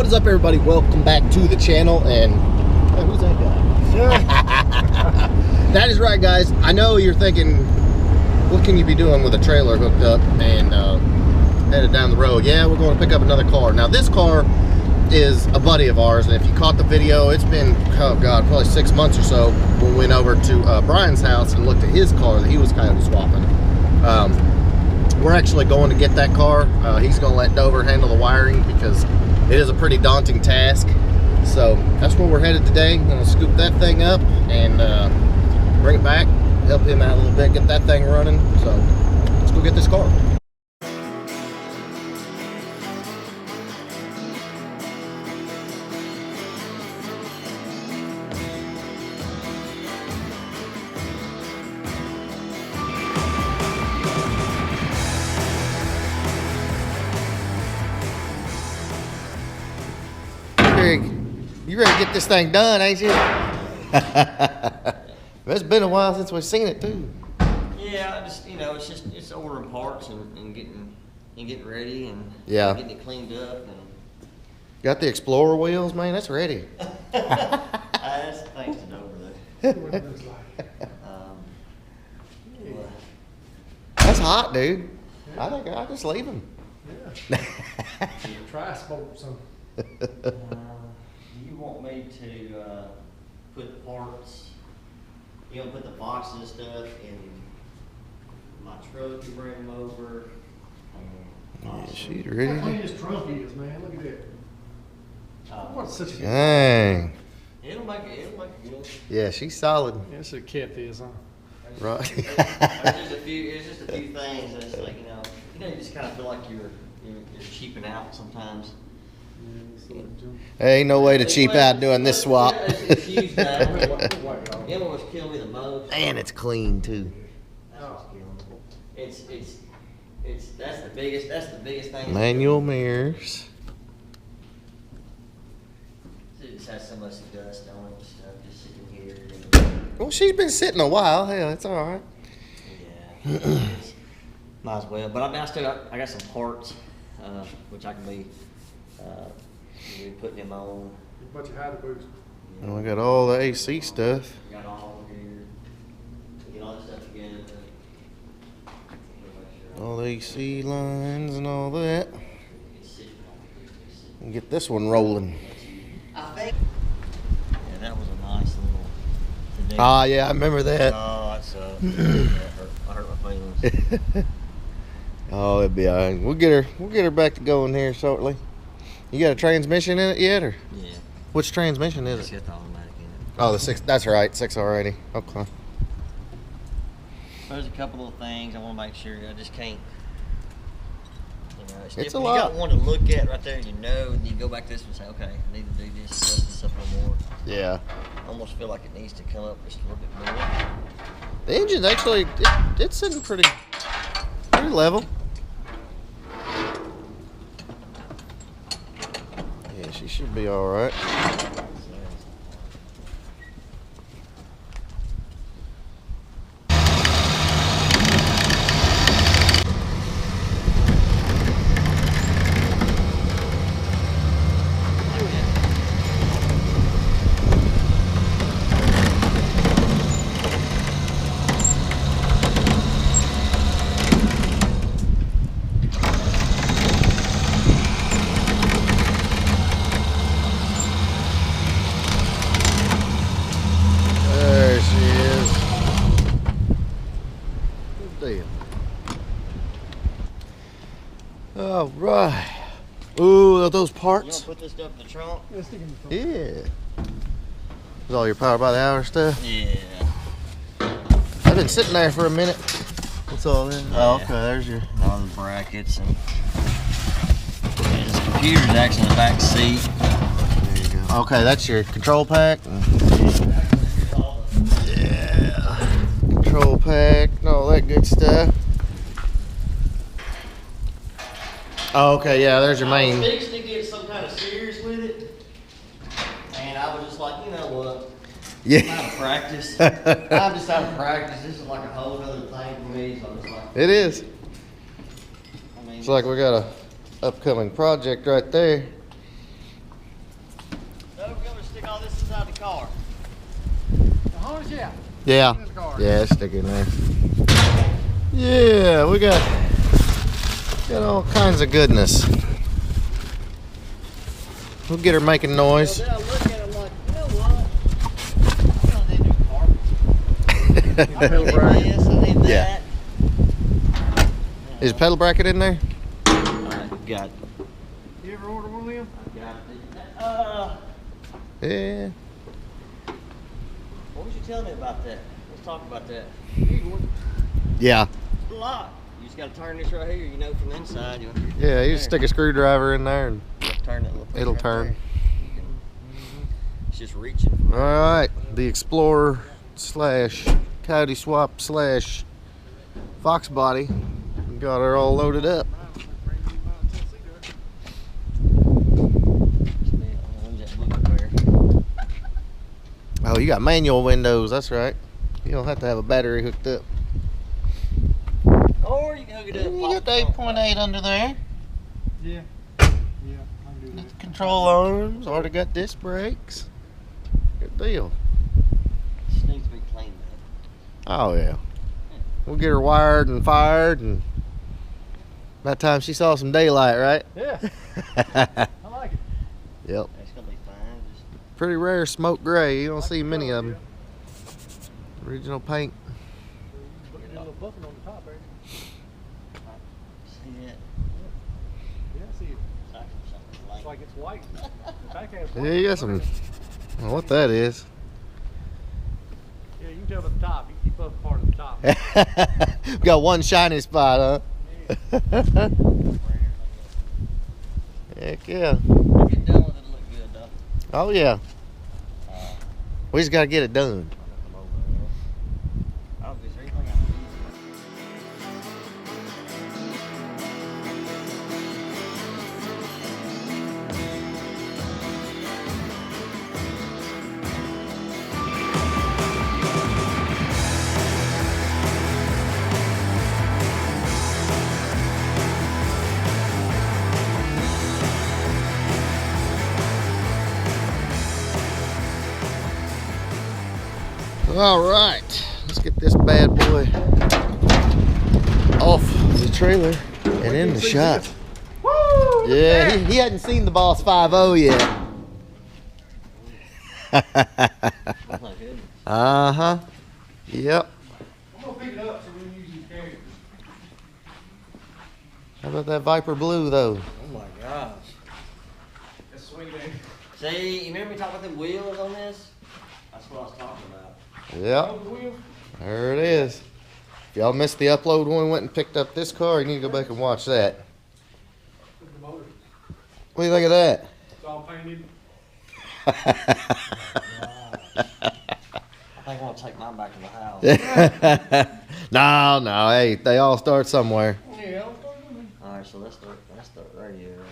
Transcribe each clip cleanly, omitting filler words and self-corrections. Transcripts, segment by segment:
What is up, everybody? Welcome back to the channel. And hey, who's that guy? That is right, guys. I know you're thinking, what can you be doing with a trailer hooked up and headed down the road? Yeah, we're going to pick up another car. Now, this car is a buddy of ours, and if you caught the video, it's been, oh God, probably 6 months or so. We went over to Brian's house and looked at his car that he was COYOTE swapping. We're actually going to get that car. He's going to let Dover handle the wiring because it is a pretty daunting task. So that's where we're headed today. I'm going to scoop that thing up and bring it back, help him out a little bit, get that thing running. So let's go get this car. You ready to get this thing done, ain't you? It's been a while since we've seen it too. Yeah, it's ordering parts and getting ready and getting it cleaned up and got the Explorer wheels, man. That's ready. that's thanks to Dover though. That's hot, dude. I think I'll just leave them. Yeah. Try sport some. You want me to put the parts, you know, put the boxes and stuff in my truck to bring them over? Yeah, she's How ready. clean this trunk is, man. Look at that. What's such a Dang. It'll make it good. Yeah, she's solid. That's a catfish, huh? Right. There's just a few things that's like, you know, you just kind of feel like you're cheaping out sometimes. There ain't no way to cheap out doing this swap. It's huge now. You know what's killing me the most? And it's clean too. That's what's killing me. It's that's the biggest thing. Manual mirrors. It just has so much dust on it and stuff, just sitting here. Well, she's been sitting a while. Hell, it's all right. Yeah. Might as well. But I got some parts, which I can be putting them on. A bunch of hide boots. And we got all the AC stuff. Got all of here. Get all this stuff together. All the AC lines and all that. And get this one rolling. I think. Yeah, that was a nice little. Ah, yeah, I remember that. Oh, that sucked. I hurt my feelings. Oh, it'll be all right. We'll get her back to going here shortly. You got a transmission in it yet, or? Yeah. Which transmission is It's it? got the automatic in it. Oh, the 6. That's right, 6 already. Okay. There's a couple of things I want to make sure. I just can't. You know, It's a you lot. got one to look at right there, and and you go back to this one and say, okay, I need to do this, adjust this up a little more. Yeah. I almost feel like it needs to come up just a little bit more. The engine's actually it's sitting pretty level. Yeah, she should be all right. There she is. Good deal. All right. Ooh, those You parts. want to put this stuff in the trunk? Yeah, stick it in the trunk. Yeah. Is all your power by the hour stuff? Yeah. I've been sitting there for a minute. What's all that? Oh, okay. There's your. All the brackets and this computer's actually in the back seat. There you go. Okay, that's your control pack. Yeah. Control pack and all that good stuff. Oh, okay, yeah, there's your I was main. fixing to get some kind of serious with it, and I was just like, you know what? Yeah. I'm out of practice. I'm just out of practice. This is like a whole other thing for me. So it's like, It is. I mean, It's like we got a upcoming project right there. inside the car. The harness, yeah. Yeah. In the car. Yeah, stick it in there. Yeah, we got all kinds of goodness. We'll get her making noise. So then I look at it like, you know what? I need new carpet. I Pedal need bracket. this, I need Yeah. that. Is a pedal bracket in there? I've got You ever order one of them? Yeah. What was you telling me about that? Let's talk about that. Yeah. Lock. You just gotta turn this right here, you know, from the inside. Yeah, you just stick a screwdriver in there and Turn that little thing it'll right turn. there. It's just reaching. all right. The Explorer slash Coyote Swap slash Fox body. Got her all loaded up. Oh, you got manual windows. That's right. You don't have to have a battery hooked up. Or you can hook it up. You got the 8.8 under there. Yeah. Yeah, I can do The control arms. Already got disc brakes. Good deal. Just needs to be cleaned up. Oh yeah. We'll get her wired and fired, and that time she saw some daylight, right? Yeah, I like it. Yep. It's gonna be fine. Just Pretty rare smoke gray. You don't see many of them. Original paint. Put a little buffing on the top there. see it. Yeah, I see it. Something It's like it's white. The back has Yeah, white. you got some. I don't know what that is. Yeah, you can tell by the top. You keep up part of the top. We got one shiny spot, huh? Heck yeah. When you get done with it, it'll look good though. Oh yeah. Uh, We just gotta get it done. I'm gonna come over there. Oh, is there anything I can use? All right, let's get this bad boy off the trailer and in the shop. Woo! Yeah, he hadn't seen the Boss 5.0 yet. Oh my goodness. Uh-huh. Yep. I'm gonna pick it up so we can use these carriers. How about that Viper Blue, though? Oh my gosh. That's sweet, eh? See, you remember me talking about the wheels on this? That's what I was talking about. Yep. Hold the wheel. There it is. If y'all missed the upload when we went and picked up this car, you need to go back and watch that. Look at the motor. What do you think of that? It's all painted. I think I want to take mine back to the house. No, hey, they all start somewhere. Yeah. Alright, so let's start radio right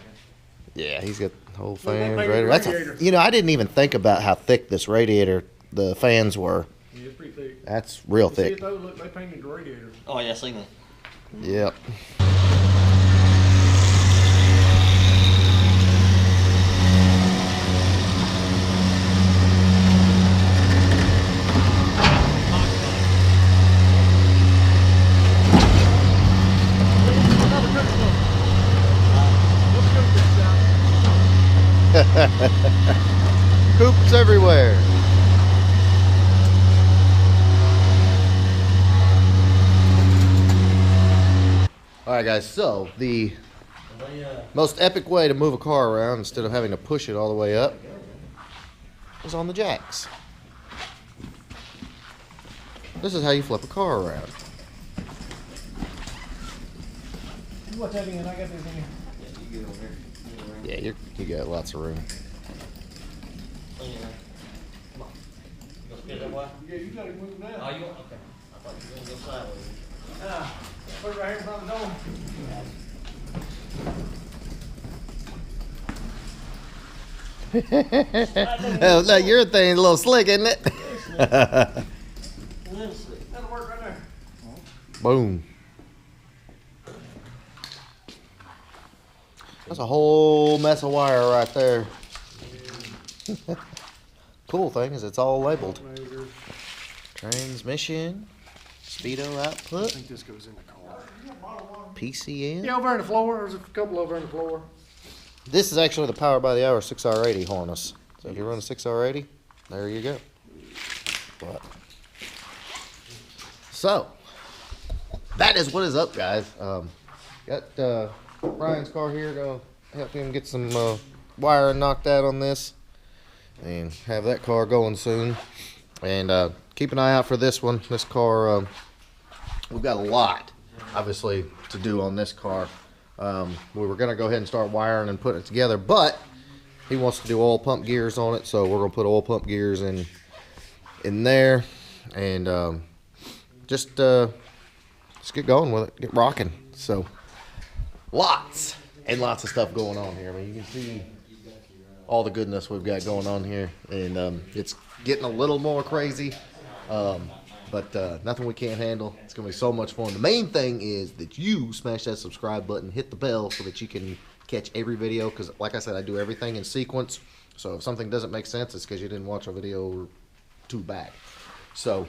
Yeah, he's got the whole Look, they fans painted right. the That's radiator. you know, I didn't even think about how thick this radiator, the fans were. Yeah, it's pretty thick. That's real You see thick. it though? Look, they painted the radiator. here. Oh yeah, I seen that. Yep. Another critical. What's good with this out? Coops everywhere. All right, guys. So the most epic way to move a car around instead of having to push it all the way up is on the jacks. This is how you flip a car around. You watch that in, I got this in here. Yeah, you get over here. Yeah, you got lots of room. Come on. You gonna spit that way? Yeah, you gotta move it Oh, down. you want? Okay. I thought you were gonna go sideways. Put it right here in front of the door. Oh, look, your thing's a little slick, isn't it? Little slick. That'll work right there. Boom. That's a whole mess of wire right there. cool thing is it's all labeled. Alternator. Transmission, speedo I output, think this goes in the car. PCM. Yeah, over in the floor. There's a couple over in the floor. This is actually the Power by the Hour 6R80 harness. So if you run a 6R80, there you go. But, so, that is what is up, guys. Got Brian's car here. Gonna help him get some wiring knocked out on this. And have that car going soon. And keep an eye out for this one. This car, we've got a lot, obviously, to do on this car. We were going to go ahead and start wiring and putting it together, but he wants to do oil pump gears on it, so we're going to put oil pump gears in there, and just get going with it, get rocking. So lots and lots of stuff going on here. I mean, you can see all the goodness we've got going on here, and it's getting a little more crazy, but nothing we can't handle. It's going to be so much fun. The main thing is that you smash that subscribe button, hit the bell so that you can catch every video, because like I said, I do everything in sequence. So if something doesn't make sense, it's because you didn't watch a video or two back. So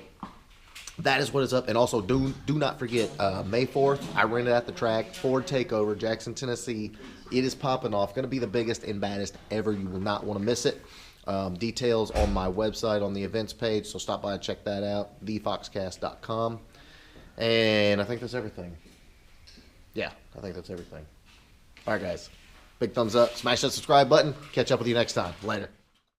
that is what is up. And also do not forget, May 4th, I rented at the track, Ford Takeover, Jackson, Tennessee. It is popping off. Going to be the biggest and baddest ever. You will not want to miss it. Details on my website on the events page, so stop by and check that out, thefoxcast.com. And I think that's everything. Yeah, I think that's everything. All right, guys. Big thumbs up. Smash that subscribe button. Catch up with you next time. Later.